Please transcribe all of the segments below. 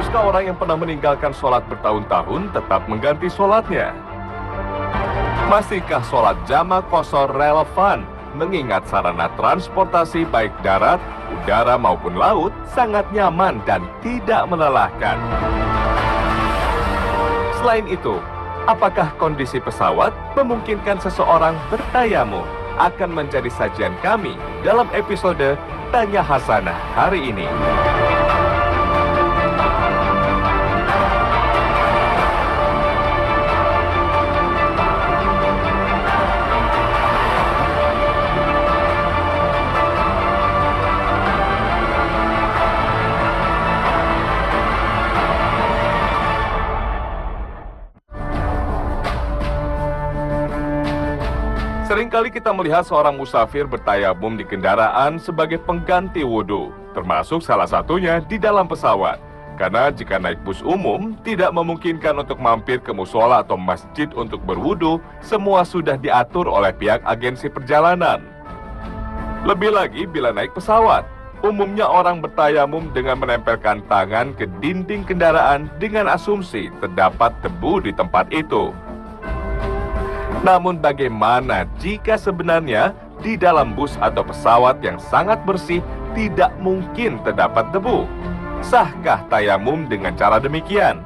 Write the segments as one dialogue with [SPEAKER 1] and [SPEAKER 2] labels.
[SPEAKER 1] Haruskah orang yang pernah meninggalkan sholat bertahun-tahun tetap mengganti sholatnya? Masihkah sholat jamak qashar relevan? Mengingat sarana transportasi baik darat, udara maupun laut sangat nyaman dan tidak melelahkan. Selain itu, apakah kondisi pesawat memungkinkan seseorang bertayamum? Akan menjadi sajian kami dalam episode Tanya Hasanah hari ini. Seringkali kita melihat seorang musafir bertayamum di kendaraan sebagai pengganti wudhu, termasuk salah satunya di dalam pesawat. Karena jika naik bus umum, tidak memungkinkan untuk mampir ke musola atau masjid untuk berwudhu, semua sudah diatur oleh pihak agensi perjalanan. Lebih lagi bila naik pesawat, umumnya orang bertayamum dengan menempelkan tangan ke dinding kendaraan dengan asumsi terdapat debu di tempat itu. Namun bagaimana jika sebenarnya di dalam bus atau pesawat yang sangat bersih tidak mungkin terdapat debu? Sahkah tayamum dengan cara demikian?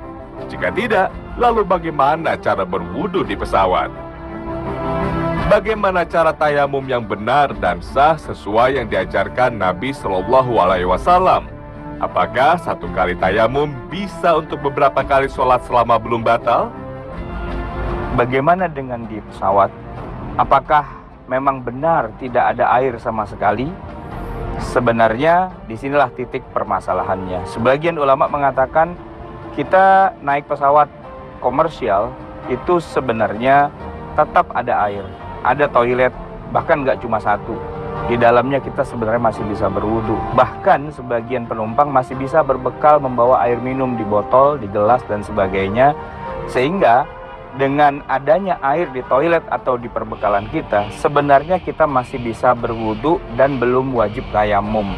[SPEAKER 1] Jika tidak, lalu bagaimana cara berwudu di pesawat? Bagaimana cara tayamum yang benar dan sah sesuai yang diajarkan Nabi Shallallahu Alaihi Wasallam? Apakah satu kali tayamum bisa untuk beberapa kali sholat selama belum batal?
[SPEAKER 2] Bagaimana dengan di pesawat? Apakah memang benar tidak ada air sama sekali? Sebenarnya disinilah titik permasalahannya. Sebagian ulama mengatakan kita naik pesawat komersial itu sebenarnya tetap ada air, ada toilet, bahkan nggak cuma satu. Di dalamnya kita sebenarnya masih bisa berwudu. Bahkan sebagian penumpang masih bisa berbekal membawa air minum di botol, di gelas dan sebagainya. Sehingga dengan adanya air di toilet atau di perbekalan kita, sebenarnya kita masih bisa berwudu dan belum wajib tayamum.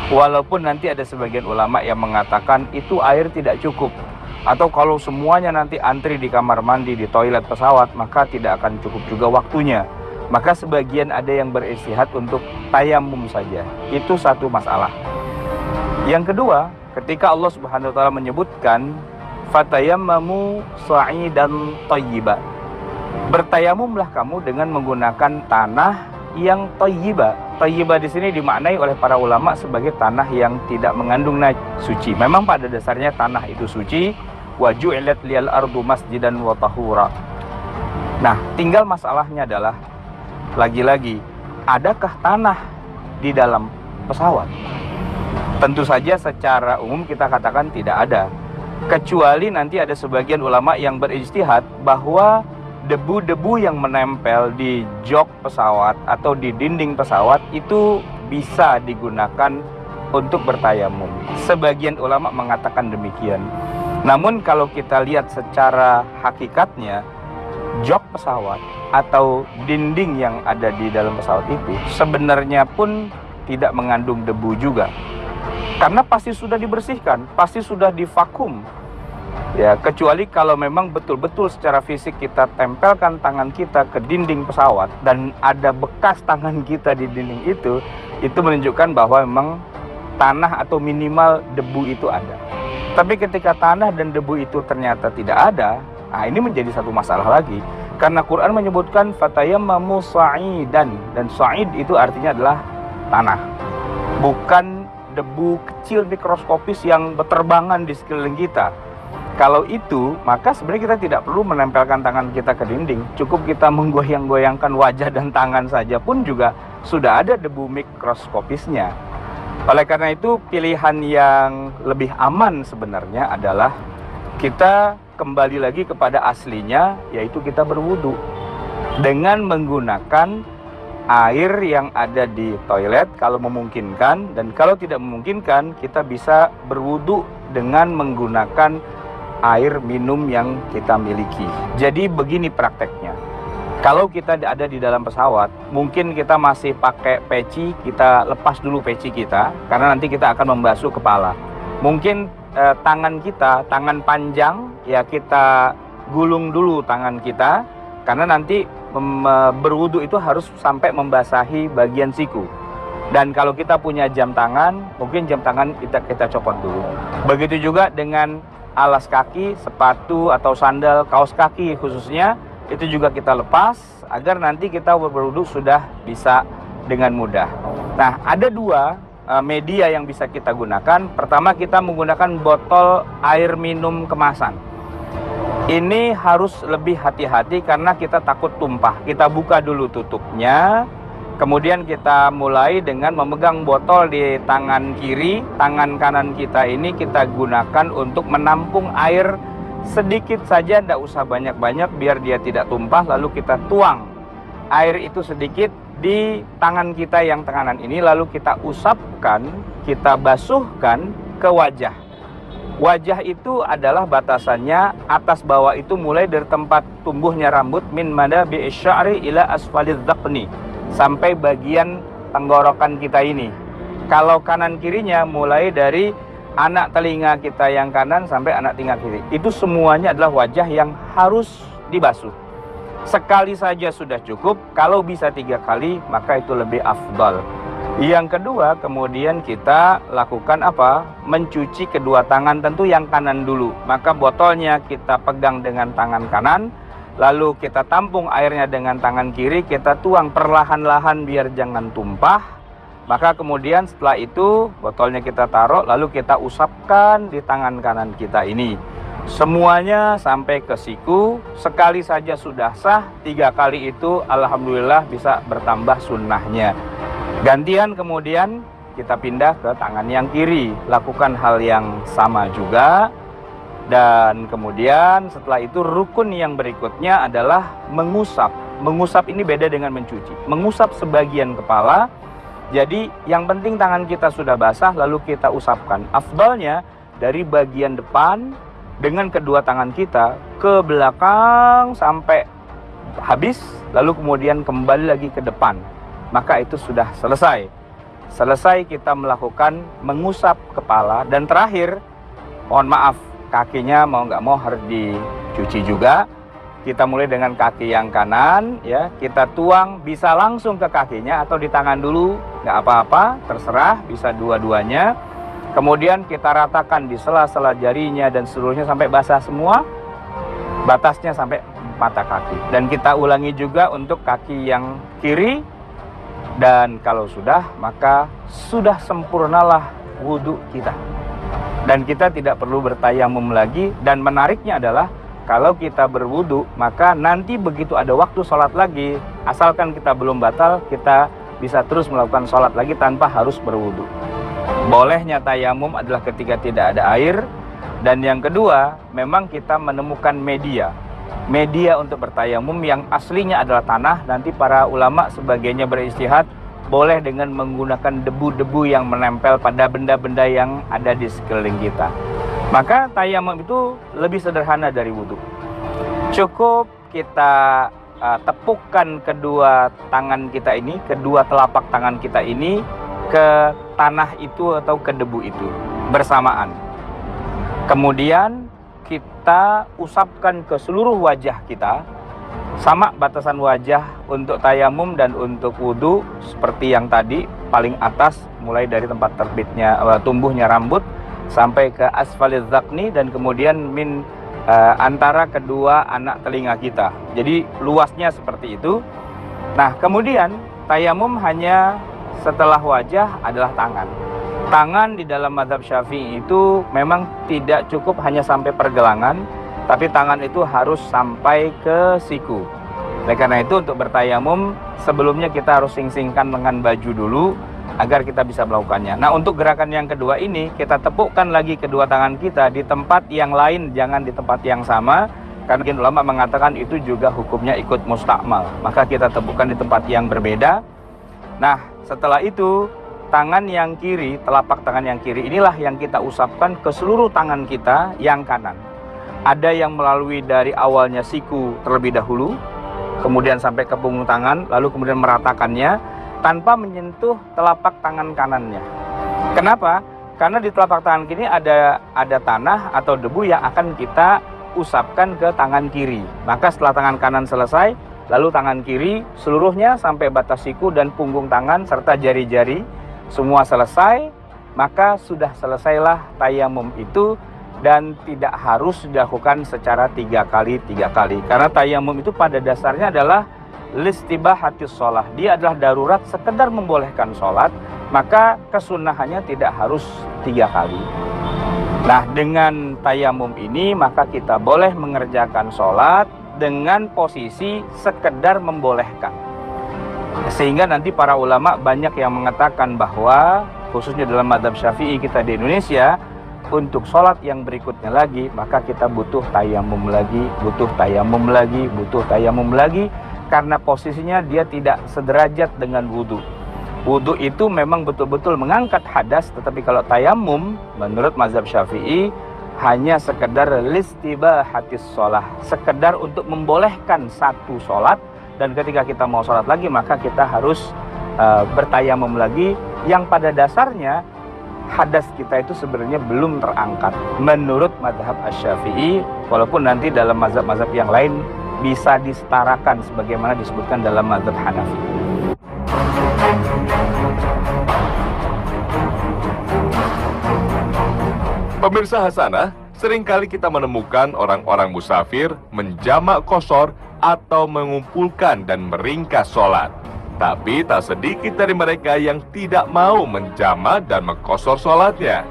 [SPEAKER 2] Walaupun nanti ada sebagian ulama yang mengatakan itu air tidak cukup, atau kalau semuanya nanti antri di kamar mandi di toilet pesawat, maka tidak akan cukup juga waktunya. Maka sebagian ada yang beristihad untuk tayamum saja. Itu satu masalah. Yang kedua, ketika Allah Subhanahu wa taala menyebutkan fatayammamu sa'idan thayyiba, bertayamumlah kamu dengan menggunakan tanah yang thayyiba. Thayyiba di sini dimaknai oleh para ulama sebagai tanah yang tidak mengandung suci. Memang pada dasarnya tanah itu suci. Wa ju'ilat liyal ardu masjidan wa tahura. Nah, tinggal masalahnya adalah lagi-lagi, adakah tanah di dalam pesawat? Tentu saja secara umum kita katakan tidak ada. Kecuali nanti ada sebagian ulama yang berijtihad bahwa debu-debu yang menempel di jok pesawat atau di dinding pesawat itu bisa digunakan untuk bertayamum. Sebagian ulama mengatakan demikian. Namun kalau kita lihat secara hakikatnya, jok pesawat atau dinding yang ada di dalam pesawat itu sebenarnya pun tidak mengandung debu juga. Karena pasti sudah dibersihkan, pasti sudah divakum. Ya, kecuali kalau memang betul-betul secara fisik kita tempelkan tangan kita ke dinding pesawat dan ada bekas tangan kita di dinding itu menunjukkan bahwa memang tanah atau minimal debu itu ada. Tapi ketika tanah dan debu itu ternyata tidak ada, nah ini menjadi satu masalah lagi. Karena Quran menyebutkan fatayammamu sa'idan, dan sa'id itu artinya adalah tanah. Bukan debu kecil mikroskopis yang berterbangan di sekeliling kita. Kalau itu, maka sebenarnya kita tidak perlu menempelkan tangan kita ke dinding. Cukup kita menggoyang-goyangkan wajah dan tangan saja pun juga sudah ada debu mikroskopisnya. Oleh karena itu, pilihan yang lebih aman sebenarnya adalah kita kembali lagi kepada aslinya, yaitu kita berwudu dengan menggunakan air yang ada di toilet kalau memungkinkan, dan kalau tidak memungkinkan kita bisa berwudu dengan menggunakan air minum yang kita miliki. Jadi begini prakteknya. Kalau kita ada di dalam pesawat, mungkin kita masih pakai peci, kita lepas dulu peci kita karena nanti kita akan membasuh kepala. Mungkin tangan kita, tangan panjang, ya kita gulung dulu tangan kita, karena nanti berwudu itu harus sampai membasahi bagian siku. Dan kalau kita punya jam tangan, mungkin jam tangan kita copot dulu. Begitu juga dengan alas kaki, sepatu atau sandal, kaos kaki khususnya, itu juga kita lepas agar nanti kita berwudu sudah bisa dengan mudah. Nah, ada dua media yang bisa kita gunakan. Pertama, kita menggunakan botol air minum kemasan. Ini harus lebih hati-hati karena kita takut tumpah. Kita buka dulu tutupnya, kemudian kita mulai dengan memegang botol di tangan kiri. Tangan kanan kita ini kita gunakan untuk menampung air sedikit saja, tidak usah banyak-banyak biar dia tidak tumpah. Lalu kita tuang air itu sedikit di tangan kita yang kanan ini, lalu kita usapkan, kita basuhkan ke wajah. Wajah itu adalah batasannya atas bawah itu mulai dari tempat tumbuhnya rambut, min manabi isya'ri ila asfalidz dzaqni, sampai bagian tenggorokan kita ini. Kalau kanan kirinya mulai dari anak telinga kita yang kanan sampai anak telinga kiri. Itu semuanya adalah wajah yang harus dibasuh. Sekali saja sudah cukup, kalau bisa 3 kali maka itu lebih afdal. Yang kedua, kemudian kita lakukan apa? Mencuci kedua tangan, tentu yang kanan dulu. Maka botolnya kita pegang dengan tangan kanan, lalu kita tampung airnya dengan tangan kiri, kita tuang perlahan-lahan biar jangan tumpah. Maka kemudian setelah itu botolnya kita taruh, lalu kita usapkan di tangan kanan kita ini. Semuanya sampai ke siku, sekali saja sudah sah, 3 kali itu alhamdulillah bisa bertambah sunnahnya. Gantian kemudian kita pindah ke tangan yang kiri, lakukan hal yang sama juga. Dan kemudian setelah itu rukun yang berikutnya adalah mengusap. Mengusap ini beda dengan mencuci. Mengusap sebagian kepala, jadi yang penting tangan kita sudah basah lalu kita usapkan. Afdalnya dari bagian depan dengan kedua tangan kita ke belakang sampai habis, lalu kemudian kembali lagi ke depan. Maka itu sudah selesai. Selesai kita melakukan mengusap kepala. Dan terakhir, mohon maaf, kakinya mau nggak mau harus dicuci juga. Kita mulai dengan kaki yang kanan, ya, kita tuang, bisa langsung ke kakinya atau di tangan dulu, nggak apa-apa, terserah, bisa dua-duanya. Kemudian kita ratakan di sela-sela jarinya dan seluruhnya sampai basah semua, batasnya sampai mata kaki. Dan kita ulangi juga untuk kaki yang kiri. Dan kalau sudah, maka sudah sempurnalah wudhu kita. Dan kita tidak perlu bertayamum lagi. Dan menariknya adalah, kalau kita berwudhu, maka nanti begitu ada waktu sholat lagi, asalkan kita belum batal, kita bisa terus melakukan sholat lagi tanpa harus berwudhu. Bolehnya tayamum adalah ketika tidak ada air. Dan yang kedua, memang kita menemukan media untuk bertayamum yang aslinya adalah tanah. Nanti para ulama sebagainya beristihad boleh dengan menggunakan debu-debu yang menempel pada benda-benda yang ada di sekeliling kita. Maka tayamum itu lebih sederhana dari wudhu. Cukup kita tepukkan kedua tangan kita ini, kedua telapak tangan kita ini ke tanah itu atau ke debu itu bersamaan. Kemudian kita usapkan ke seluruh wajah kita. Sama batasan wajah untuk tayamum dan untuk wudhu seperti yang tadi, paling atas mulai dari tempat terbitnya tumbuhnya rambut sampai ke asfalidz dzaqni, dan kemudian antara kedua anak telinga kita. Jadi luasnya seperti itu. Nah, kemudian tayamum hanya setelah wajah adalah tangan. Tangan di dalam mazhab Syafi'i itu memang tidak cukup hanya sampai pergelangan, tapi tangan itu harus sampai ke siku. Oleh karena itu untuk bertayamum sebelumnya kita harus sing-singkan lengan baju dulu agar kita bisa melakukannya. Nah, untuk gerakan yang kedua ini kita tepukkan lagi kedua tangan kita di tempat yang lain, jangan di tempat yang sama, karena ulama mengatakan itu juga hukumnya ikut mustakmal. Maka kita tepukkan di tempat yang berbeda. Nah, setelah itu tangan yang kiri, telapak tangan yang kiri inilah yang kita usapkan ke seluruh tangan kita yang kanan. Ada yang melalui dari awalnya siku terlebih dahulu, kemudian sampai ke punggung tangan, lalu kemudian meratakannya tanpa menyentuh telapak tangan kanannya. Kenapa? Karena di telapak tangan kiri ada tanah atau debu yang akan kita usapkan ke tangan kiri. Maka setelah tangan kanan selesai, lalu tangan kiri seluruhnya sampai batas siku dan punggung tangan serta jari-jari semua selesai, maka sudah selesailah tayamum itu, dan tidak harus dilakukan secara 3 kali. Karena tayamum itu pada dasarnya adalah listibahatis sholah. Dia adalah darurat sekedar membolehkan sholat, maka kesunahannya tidak harus 3 kali. Nah, dengan tayamum ini maka kita boleh mengerjakan sholat dengan posisi sekedar membolehkan. Sehingga nanti para ulama banyak yang mengatakan bahwa khususnya dalam mazhab Syafi'i kita di Indonesia, untuk sholat yang berikutnya lagi maka kita butuh tayamum lagi, karena posisinya dia tidak sederajat dengan wudhu. Wudhu itu memang betul-betul mengangkat hadas, tetapi kalau tayamum menurut mazhab Syafi'i hanya sekedar listibahatis sholah, sekedar untuk membolehkan satu sholat, dan ketika kita mau sholat lagi maka kita harus bertayamum lagi, yang pada dasarnya hadas kita itu sebenarnya belum terangkat menurut mazhab Asy-Syafi'i, walaupun nanti dalam mazhab-mazhab yang lain bisa disetarakan sebagaimana disebutkan dalam mazhab Hanafi.
[SPEAKER 1] Pemirsa Hasanah, seringkali kita menemukan orang-orang musafir menjamak qashar atau mengumpulkan dan meringkas sholat. Tapi tak sedikit dari mereka yang tidak mau menjamak dan mengqashar sholatnya,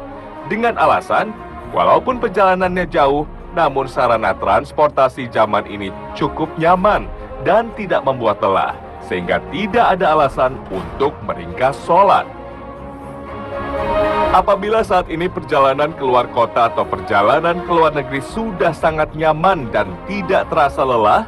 [SPEAKER 1] dengan alasan walaupun perjalanannya jauh, namun sarana transportasi zaman ini cukup nyaman dan tidak membuat lelah, sehingga tidak ada alasan untuk meringkas sholat. Apabila saat ini perjalanan keluar kota atau perjalanan ke luar negeri sudah sangat nyaman dan tidak terasa lelah,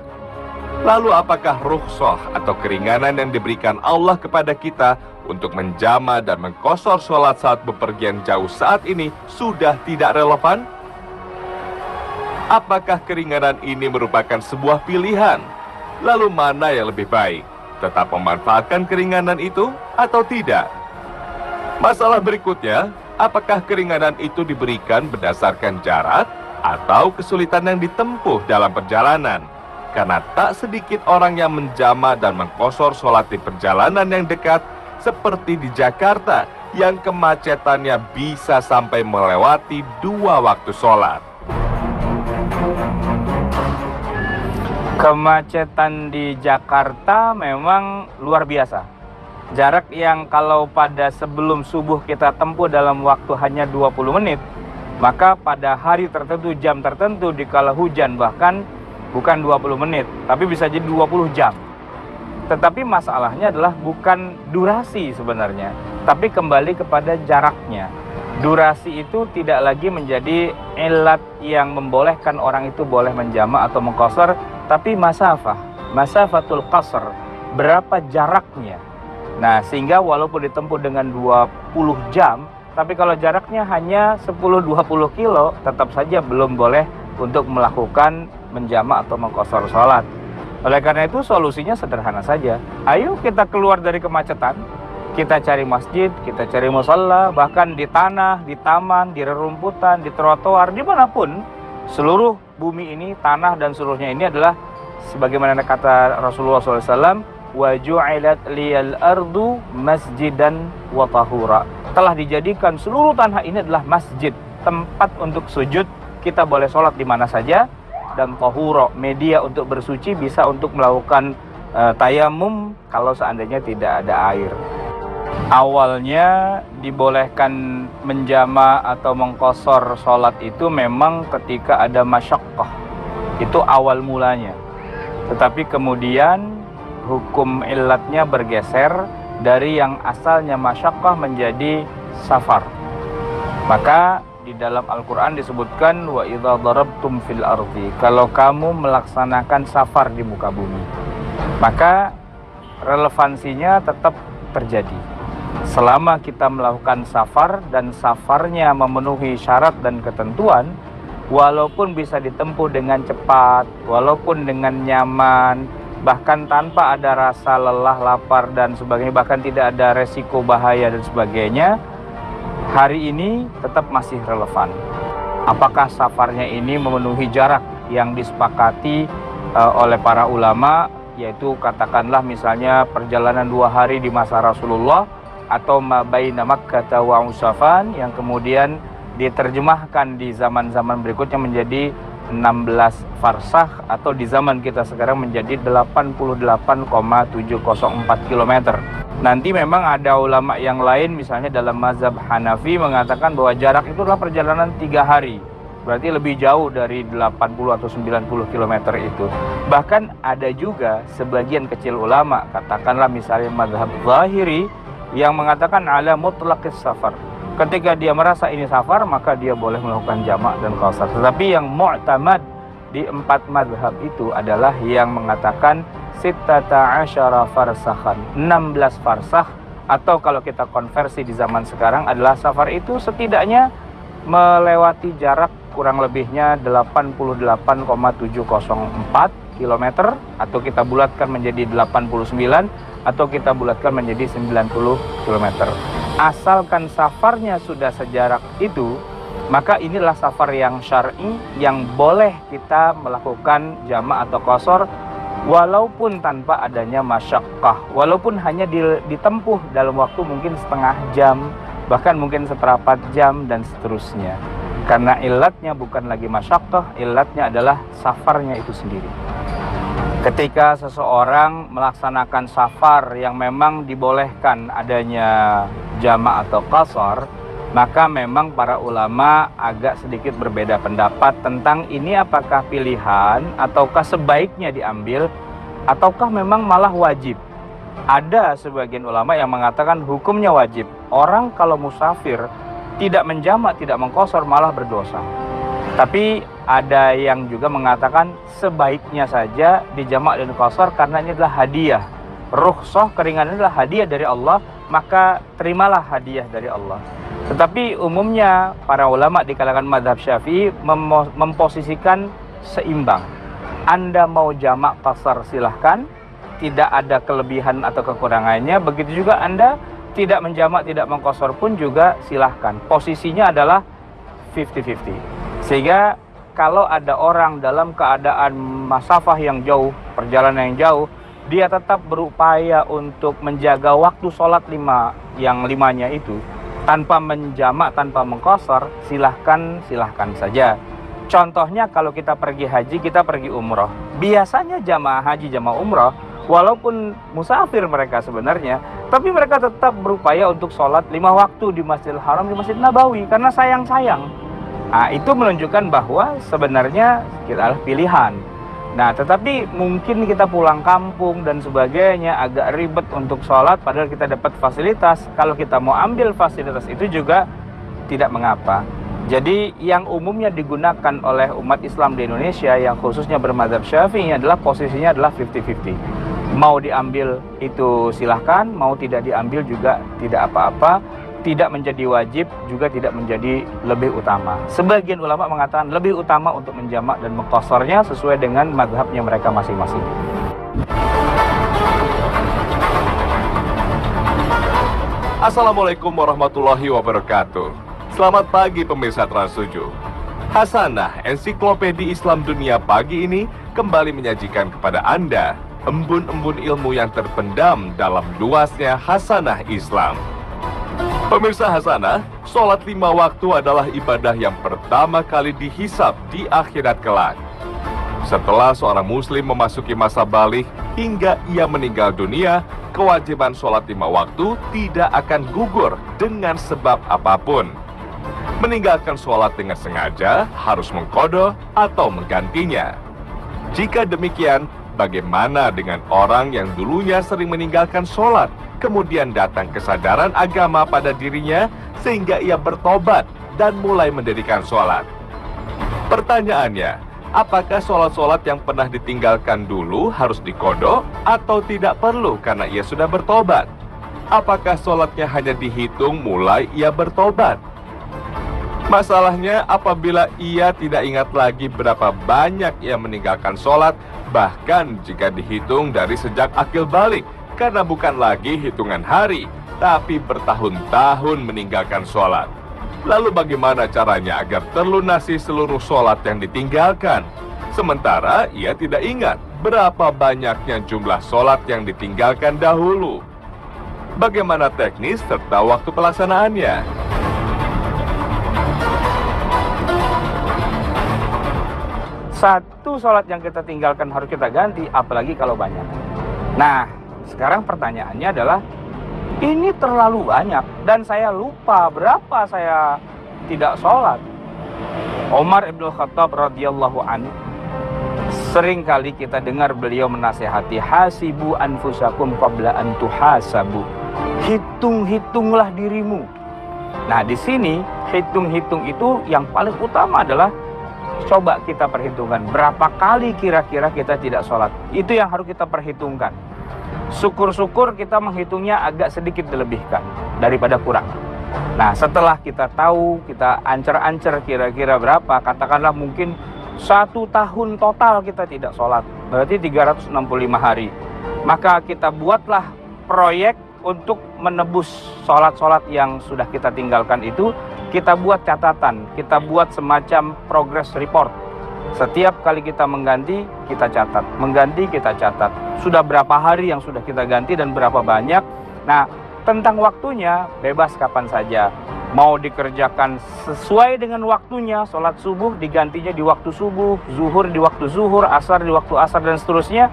[SPEAKER 1] lalu apakah rukhsah atau keringanan yang diberikan Allah kepada kita untuk menjama dan mengqashar sholat saat bepergian jauh saat ini sudah tidak relevan? Apakah keringanan ini merupakan sebuah pilihan? Lalu mana yang lebih baik? Tetap memanfaatkan keringanan itu atau tidak? Masalah berikutnya, apakah keringanan itu diberikan berdasarkan jarak atau kesulitan yang ditempuh dalam perjalanan? Karena tak sedikit orang yang menjama dan mengqashar sholat di perjalanan yang dekat, seperti di Jakarta, yang kemacetannya bisa sampai melewati 2 waktu sholat.
[SPEAKER 2] Kemacetan di Jakarta memang luar biasa. Jarak yang kalau pada sebelum subuh kita tempuh dalam waktu hanya 20 menit, maka pada hari tertentu, jam tertentu, dikala hujan bahkan bukan 20 menit, tapi bisa jadi 20 jam. Tetapi masalahnya adalah bukan durasi sebenarnya, tapi kembali kepada jaraknya. Durasi itu tidak lagi menjadi ilat yang membolehkan orang itu boleh menjama atau mengqashar, tapi masafatul qasr, berapa jaraknya. Nah, sehingga walaupun ditempuh dengan 20 jam, tapi kalau jaraknya hanya 10-20 kilo, tetap saja belum boleh untuk melakukan menjama atau mengqashar sholat. Oleh karena itu solusinya sederhana saja. Ayo kita keluar dari kemacetan, kita cari masjid, kita cari musalla, bahkan di tanah, di taman, di rerumputan, di trotoar, dimanapun. Seluruh bumi ini, tanah dan seluruhnya ini adalah sebagaimana kata Rasulullah SAW, wa ju'ilat liyal ardu masjidan wa tahura. Telah dijadikan seluruh tanah ini adalah masjid, tempat untuk sujud. Kita boleh sholat di mana saja, dan tahura, media untuk bersuci, bisa untuk melakukan tayamum kalau seandainya tidak ada air. Awalnya dibolehkan menjama atau mengqashar sholat itu memang ketika ada masyaqqah, itu awal mulanya. Tetapi kemudian hukum illatnya bergeser dari yang asalnya masyaqqah menjadi safar. Maka di dalam Al-Quran disebutkan wa idza darabtum fil ardi, kalau kamu melaksanakan safar di muka bumi, maka relevansinya tetap terjadi selama kita melakukan safar dan safarnya memenuhi syarat dan ketentuan, walaupun bisa ditempuh dengan cepat, walaupun dengan nyaman, bahkan tanpa ada rasa lelah, lapar dan sebagainya, bahkan tidak ada resiko bahaya dan sebagainya, hari ini tetap masih relevan. Apakah safarnya ini memenuhi jarak yang disepakati oleh para ulama, yaitu katakanlah misalnya perjalanan 2 hari di masa Rasulullah, atau ma baina Makkah wa Usafan, yang kemudian diterjemahkan di zaman-zaman berikutnya menjadi 16 farsah, atau di zaman kita sekarang menjadi 88,704 km. Nanti memang ada ulama yang lain, misalnya dalam mazhab Hanafi, mengatakan bahwa jarak itu adalah perjalanan 3 hari. Berarti lebih jauh dari 80 atau 90 km itu. Bahkan ada juga sebagian kecil ulama, katakanlah misalnya mazhab Zahiri, yang mengatakan ala mutlaqis safar. Ketika dia merasa ini safar, maka dia boleh melakukan jamak dan qasar. Tetapi yang mu'tamad di 4 mazhab itu adalah yang mengatakan sittata asyara farsakhan, 16 farsakh, atau kalau kita konversi di zaman sekarang adalah safar itu setidaknya melewati jarak kurang lebihnya 88,704 km, atau kita bulatkan menjadi 89, atau kita bulatkan menjadi 90 km. Asalkan safarnya sudah sejarak itu, maka inilah safar yang syar'i yang boleh kita melakukan jamak atau qasar walaupun tanpa adanya masyaqqah, walaupun hanya ditempuh dalam waktu mungkin setengah jam, bahkan mungkin seperempat jam dan seterusnya. Karena ilatnya bukan lagi masyaqqah, ilatnya adalah safarnya itu sendiri. Ketika seseorang melaksanakan safar yang memang dibolehkan adanya jamak atau qasar, maka memang para ulama agak sedikit berbeda pendapat tentang ini apakah pilihan ataukah sebaiknya diambil, ataukah memang malah wajib. Ada sebagian ulama yang mengatakan hukumnya wajib. Orang kalau musafir tidak menjamak, tidak mengqasar malah berdosa. Tapi ada yang juga mengatakan sebaiknya saja dijamak dan qasar karena ini adalah hadiah. Rukhsah, keringanan adalah hadiah dari Allah, maka terimalah hadiah dari Allah. Tetapi umumnya para ulama di kalangan mazhab Syafi'i memposisikan seimbang. Anda mau jamak qasar silahkan, tidak ada kelebihan atau kekurangannya. Begitu juga Anda tidak menjamak, tidak mengqasar pun juga silahkan. Posisinya adalah 50-50. Sehingga kalau ada orang dalam keadaan masafah yang jauh, perjalanan yang jauh, dia tetap berupaya untuk menjaga waktu sholat 5 yang 5-nya itu tanpa menjamak, tanpa mengqasar, silahkan saja. Contohnya kalau kita pergi haji, kita pergi umroh. Biasanya jamaah haji, jamaah umroh, walaupun musafir mereka sebenarnya, tapi mereka tetap berupaya untuk sholat 5 waktu di Masjidil Haram, di Masjid Nabawi, karena sayang-sayang. Nah, itu menunjukkan bahwa sebenarnya kita adalah pilihan. Nah, tetapi mungkin kita pulang kampung dan sebagainya agak ribet untuk sholat, padahal kita dapat fasilitas. Kalau kita mau ambil fasilitas itu juga tidak mengapa. Jadi yang umumnya digunakan oleh umat Islam di Indonesia yang khususnya bermadzhab Syafi'i adalah posisinya adalah 50-50. Mau diambil itu silahkan, mau tidak diambil juga tidak apa-apa. Tidak menjadi wajib, juga tidak menjadi lebih utama. Sebagian ulama mengatakan lebih utama untuk menjamak dan mengqasarnya sesuai dengan mazhabnya mereka masing-masing.
[SPEAKER 1] Assalamualaikum warahmatullahi wabarakatuh. Selamat pagi pemirsa Trans 7. Hasanah, ensiklopedi Islam dunia pagi ini kembali menyajikan kepada Anda embun-embun ilmu yang terpendam dalam luasnya Hasanah Islam. Pemirsa Hasanah, sholat 5 waktu adalah ibadah yang pertama kali dihisab di akhirat kelak. Setelah seorang muslim memasuki masa balik hingga ia meninggal dunia, kewajiban sholat 5 waktu tidak akan gugur dengan sebab apapun. Meninggalkan sholat dengan sengaja harus mengqadha atau menggantinya. Jika demikian, bagaimana dengan orang yang dulunya sering meninggalkan sholat, kemudian datang kesadaran agama pada dirinya sehingga ia bertobat dan mulai mendirikan sholat? Pertanyaannya, apakah sholat-sholat yang pernah ditinggalkan dulu harus diqadha atau tidak perlu karena ia sudah bertobat? Apakah sholatnya hanya dihitung mulai ia bertobat? Masalahnya apabila ia tidak ingat lagi berapa banyak ia meninggalkan sholat, bahkan jika dihitung dari sejak akil balik, karena bukan lagi hitungan hari, tapi bertahun-tahun meninggalkan sholat. Lalu bagaimana caranya agar terlunasi seluruh sholat yang ditinggalkan? Sementara ia tidak ingat berapa banyaknya jumlah sholat yang ditinggalkan dahulu. Bagaimana teknis serta waktu pelaksanaannya?
[SPEAKER 2] Satu sholat yang kita tinggalkan harus kita ganti, apalagi kalau banyak. Nah, sekarang pertanyaannya adalah, ini terlalu banyak dan saya lupa berapa saya tidak sholat. Umar ibn Khattab radhiyallahu anhu, sering kali kita dengar beliau menasihati, hasibu anfusakum qabla an tuhasabu. Hitung-hitunglah dirimu. Nah, di sini hitung-hitung itu yang paling utama adalah coba kita perhitungkan berapa kali kira-kira kita tidak sholat. Itu yang harus kita perhitungkan. Syukur-syukur kita menghitungnya agak sedikit dilebihkan daripada kurang. Nah, setelah kita tahu, kita ancer-ancer kira-kira berapa, katakanlah mungkin 1 tahun total kita tidak sholat, berarti 365 hari. Maka kita buatlah proyek untuk menebus sholat-sholat yang sudah kita tinggalkan itu. Kita buat catatan, kita buat semacam progress report. Setiap kali kita mengganti, kita catat. Mengganti, kita catat. Sudah berapa hari yang sudah kita ganti dan berapa banyak. Nah, tentang waktunya, bebas kapan saja. Mau dikerjakan sesuai dengan waktunya, sholat subuh digantinya di waktu subuh, zuhur di waktu zuhur, asar di waktu asar, dan seterusnya,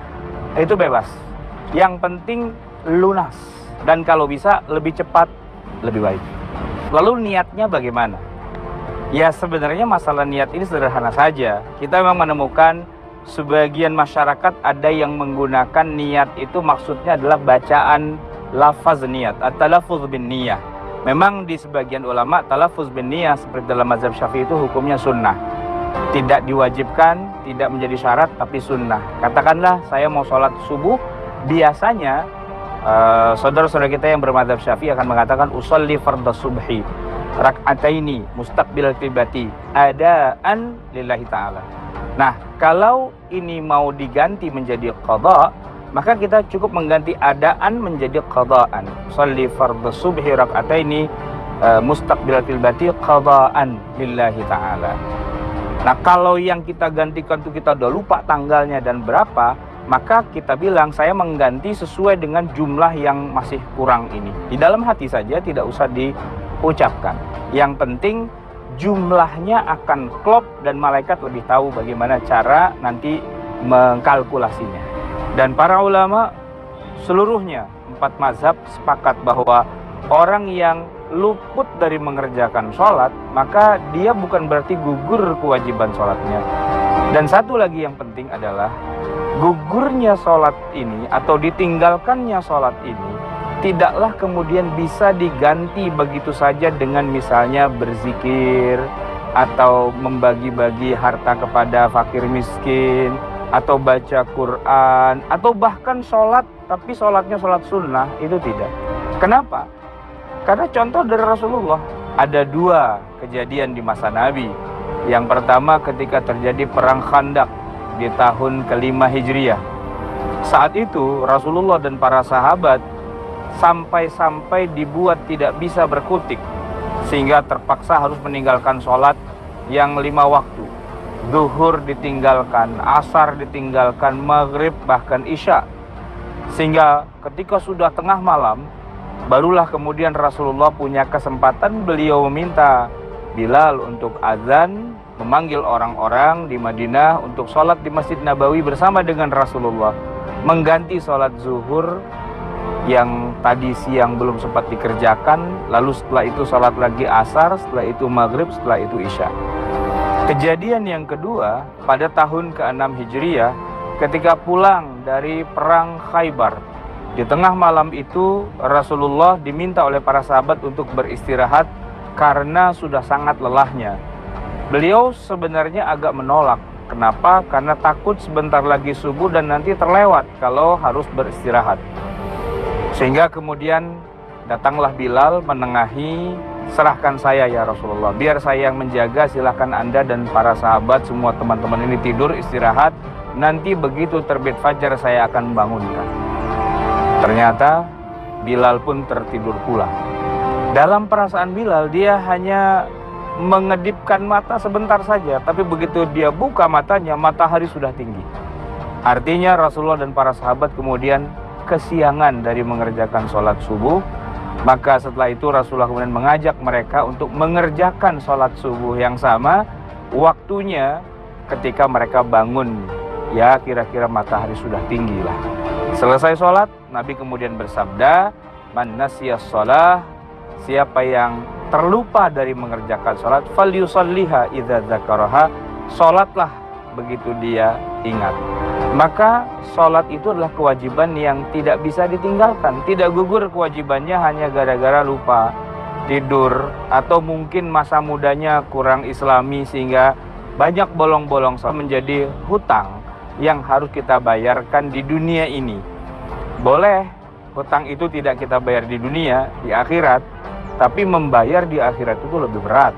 [SPEAKER 2] itu bebas. Yang penting lunas. Dan kalau bisa lebih cepat, lebih baik. Lalu niatnya bagaimana? Ya, sebenarnya masalah niat ini sederhana saja. Kita memang menemukan sebagian masyarakat ada yang menggunakan niat itu maksudnya adalah bacaan lafaz niat, at-talaffuz bin niyah. Memang di sebagian ulama talaffuz bin niyah seperti dalam mazhab Syafi'i itu hukumnya sunnah. Tidak diwajibkan, tidak menjadi syarat, tapi sunnah. Katakanlah saya mau sholat subuh, biasanya saudara-saudara kita yang bermadzhab Syafi'i akan mengatakan usolli fardhu subhi rak'ataini mustaqbil qiblati adaan lillahi ta'ala. Nah, kalau ini mau diganti menjadi qadha, maka kita cukup mengganti adaan menjadi qadhaan. Sholli fardhu subhi rak'ataini mustaqbil qiblati qadhaan lillahi ta'ala. Nah, kalau yang kita gantikan itu kita udah lupa tanggalnya dan berapa, maka kita bilang saya mengganti sesuai dengan jumlah yang masih kurang ini. Di dalam hati saja, tidak usah diucapkan. Yang penting jumlahnya akan klop dan malaikat lebih tahu bagaimana cara nanti mengkalkulasinya. Dan para ulama seluruhnya 4 mazhab sepakat bahwa orang yang luput dari mengerjakan sholat, maka dia bukan berarti gugur kewajiban sholatnya. Dan satu lagi yang penting adalah gugurnya sholat ini atau ditinggalkannya sholat ini tidaklah kemudian bisa diganti begitu saja dengan misalnya berzikir atau membagi-bagi harta kepada fakir miskin atau baca Quran atau bahkan sholat tapi sholatnya sholat sunnah, itu tidak. Kenapa? Karena contoh dari Rasulullah ada 2 kejadian di masa Nabi. Yang pertama ketika terjadi perang Khandaq di tahun ke-5 Hijriah. Saat itu Rasulullah dan para sahabat sampai-sampai dibuat tidak bisa berkutik, sehingga terpaksa harus meninggalkan sholat yang 5 waktu. Zuhur ditinggalkan, asar ditinggalkan, maghrib bahkan isya. Sehingga ketika sudah tengah malam, barulah kemudian Rasulullah punya kesempatan, beliau meminta Bilal untuk azan, memanggil orang-orang di Madinah untuk sholat di Masjid Nabawi bersama dengan Rasulullah, mengganti sholat zuhur yang tadi siang belum sempat dikerjakan, lalu setelah itu sholat lagi asar, setelah itu maghrib, setelah itu isya. Kejadian yang kedua pada tahun ke-6 Hijriah ketika pulang dari perang Khaybar. Di tengah malam itu Rasulullah diminta oleh para sahabat untuk beristirahat karena sudah sangat lelahnya. Beliau sebenarnya agak menolak. Kenapa? Karena takut sebentar lagi subuh dan nanti terlewat kalau harus beristirahat. Sehingga kemudian datanglah Bilal menengahi, serahkan saya ya Rasulullah, biar saya yang menjaga, silahkan Anda dan para sahabat semua teman-teman ini tidur istirahat, nanti begitu terbit fajar saya akan bangunkan. Ternyata Bilal pun tertidur pula. Dalam perasaan Bilal, dia hanya mengedipkan mata sebentar saja, tapi begitu dia buka matanya, matahari sudah tinggi. Artinya Rasulullah dan para sahabat kemudian kesiangan dari mengerjakan sholat subuh. Maka setelah itu Rasulullah kemudian mengajak mereka untuk mengerjakan sholat subuh yang sama waktunya ketika mereka bangun. Ya, kira-kira matahari sudah tinggi lah. Selesai sholat, Nabi kemudian bersabda, "Man nasiyas sholah," siapa yang terlupa dari mengerjakan sholat, falyusalliha idza dzakaraha, sholatlah begitu dia ingat. Maka sholat itu adalah kewajiban yang tidak bisa ditinggalkan. Tidak gugur kewajibannya hanya gara-gara lupa, tidur, atau mungkin masa mudanya kurang islami sehingga banyak bolong-bolong menjadi hutang yang harus kita bayarkan di dunia ini. Boleh hutang itu tidak kita bayar di dunia, di akhirat, tapi membayar di akhirat itu lebih berat.